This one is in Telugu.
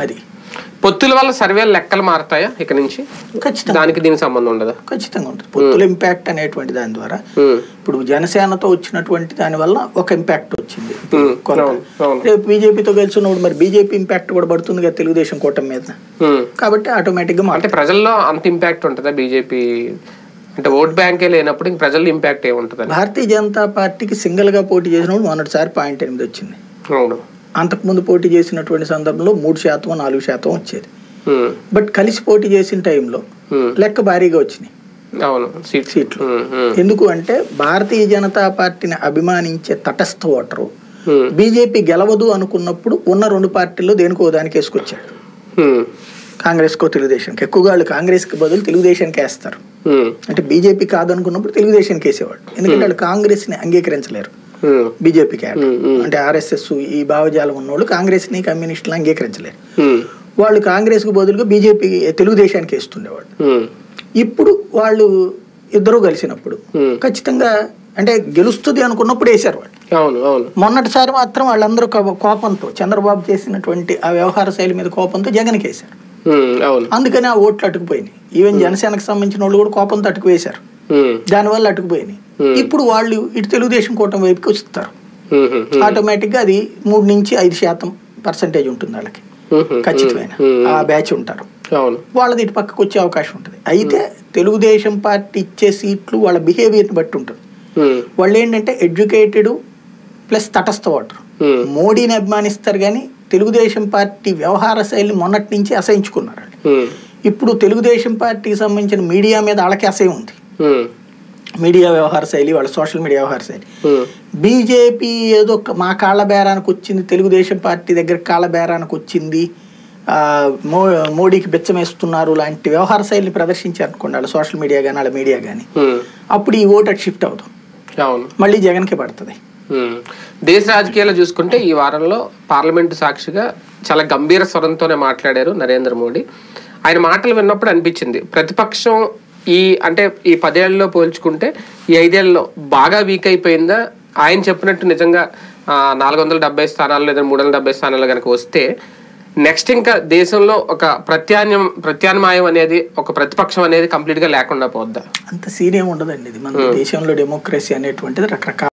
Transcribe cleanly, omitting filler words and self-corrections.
అది పొత్తుల వల్ల సర్వేలు లెక్కలు మారుతాయా ఇక నుంచి? ఖచ్చితంగా. దానికి దీనికి సంబంధం ఉండదా? ఖచ్చితంగా ఉంటుంది. పొత్తుల ఇంపాక్ట్ అనేటువంటి దాని ద్వారా ఇప్పుడు జనసేనతో వచ్చినటువంటి దాని వల్ల ఒక ఇంపాక్ట్ వచ్చింది. రేపు బీజేపీతో కలిసినప్పుడు మరి బీజేపీ ఇంపాక్ట్ కూడా పడుతుంది కదా తెలుగుదేశం కూటమి మీద. కాబట్టి ఆటోమేటిక్ గా అంటే ప్రజల్లో అంత ఇంపాక్ట్ ఉంటుందా బీజేపీ అంటే? ఓట్ బ్యాంకే లేనప్పుడు ఇంక ప్రజల్లో ఇంపాక్ట్ ఏముంటుంది? భారతీయ జనతా పార్టీకి సింగిల్ గా పోటీ చేసినప్పుడు మొన్నటిసారి 0.8 వచ్చింది. అంతకుముందు పోటీ చేసినటువంటి సందర్భంలో 3% 4% వచ్చేది. బట్ కలిసి పోటీ చేసిన టైంలో లెక్క భారీగా వచ్చినాయి సీట్లు. ఎందుకు అంటే భారతీయ జనతా పార్టీని అభిమానించే తటస్థ ఓటరు బీజేపీ గెలవదు అనుకున్నప్పుడు ఉన్న 2 పార్టీల్లో దేనికో దానికి వేసుకొచ్చాడు. కాంగ్రెస్ కో తెలుగుదేశానికి. ఎక్కువగా వాళ్ళు కాంగ్రెస్ కి బదులు తెలుగుదేశానికి వేస్తారు. అంటే బీజేపీ కాదనుకున్నప్పుడు తెలుగుదేశానికి వేసేవాడు. ఎందుకంటే వాళ్ళు కాంగ్రెస్ ని అంగీకరించలేరు. బీజేపీకి అంటే ఆర్ఎస్ఎస్ ఈ భావజాలం ఉన్నోళ్ళు కాంగ్రెస్ ని కమ్యూనిస్టులు అంగీకరించలేరు. వాళ్ళు కాంగ్రెస్ కు బదులుగా బీజేపీ తెలుగుదేశానికి వేస్తుండేవాళ్ళు. ఇప్పుడు వాళ్ళు ఇద్దరు కలిసినప్పుడు ఖచ్చితంగా అంటే గెలుస్తుంది అనుకున్నప్పుడు వేశారు వాళ్ళు. మొన్నటిసారి మాత్రం వాళ్ళందరూ కోపంతో చంద్రబాబు చేసినటువంటి ఆ వ్యవహార శైలి మీద కోపంతో జగన్కి వేశారు. అందుకని ఆ ఓట్లు అటుకుపోయినాయి. ఈవెన్ జనసేనకు సంబంధించిన వాళ్ళు కూడా కోపంతో అటుకు వేశారు. దానివల్ల అటుకుపోయినాయి. ఇప్పుడు వాళ్ళు ఇటు తెలుగుదేశం కూటమి వైపుకి వస్తారు. ఆటోమేటిక్ గా అది 3 నుంచి 5% ఉంటుంది వాళ్ళకి ఖచ్చితమైన ఆ బ్యాచ్ ఉంటారు. వాళ్ళది ఇటు పక్కకు వచ్చే అవకాశం ఉంటుంది. అయితే తెలుగుదేశం పార్టీ ఇచ్చే సీట్లు వాళ్ళ బిహేవియర్ని బట్టి ఉంటుంది. వాళ్ళు ఏంటంటే ఎడ్యుకేటెడ్ ప్లస్ తటస్థ ఓటర్. మోడీని అభిమానిస్తారు కానీ తెలుగుదేశం పార్టీ వ్యవహార శైలిని మొన్నటి నుంచి అసహించుకున్నారు. ఇప్పుడు తెలుగుదేశం పార్టీకి సంబంధించిన మీడియా మీద వాళ్ళకి అసహ్యం ఉంది. మీడియా వ్యవహార శైలి, వాళ్ళ సోషల్ మీడియా వ్యవహార శైలి. బీజేపీ ఏదో మా కాళ్ళ బేరానికి వచ్చింది, తెలుగుదేశం పార్టీ దగ్గర కాళ్ళ బేరానికి వచ్చింది, మోడీకి బెచ్చమేస్తున్నారు లాంటి వ్యవహార శైలిని ప్రదర్శించారు అనుకోండి వాళ్ళ సోషల్ మీడియా కానీ వాళ్ళ మీడియా కానీ, అప్పుడు ఈ ఓటు అటు షిఫ్ట్ అవుతాం, మళ్ళీ జగన్కి పడుతుంది. దేశ రాజకీయాలు చూసుకుంటే ఈ వారంలో పార్లమెంటు సాక్షిగా చాలా గంభీర స్వరంతోనే మాట్లాడారు నరేంద్ర మోడీ. ఆయన మాటలు విన్నప్పుడు అనిపించింది ప్రతిపక్షం అంటే ఈ 10 ఏళ్లలో పోల్చుకుంటే ఈ 5 ఏళ్లలో బాగా వీక్ అయిపోయిందా? ఆయన చెప్పినట్టు నిజంగా 470 స్థానాలు లేదా 370 స్థానాలు కనుక వస్తే నెక్స్ట్ ఇంకా దేశంలో ఒక ప్రత్యామ్నాయం అనేది, ఒక ప్రతిపక్షం అనేది కంప్లీట్ గా లేకుండా పోద్దా? అంత సీన్ ఏమి ఉండదండి. ఇది మన దేశంలో డెమోక్రసీ అనేటువంటిది రకరకాల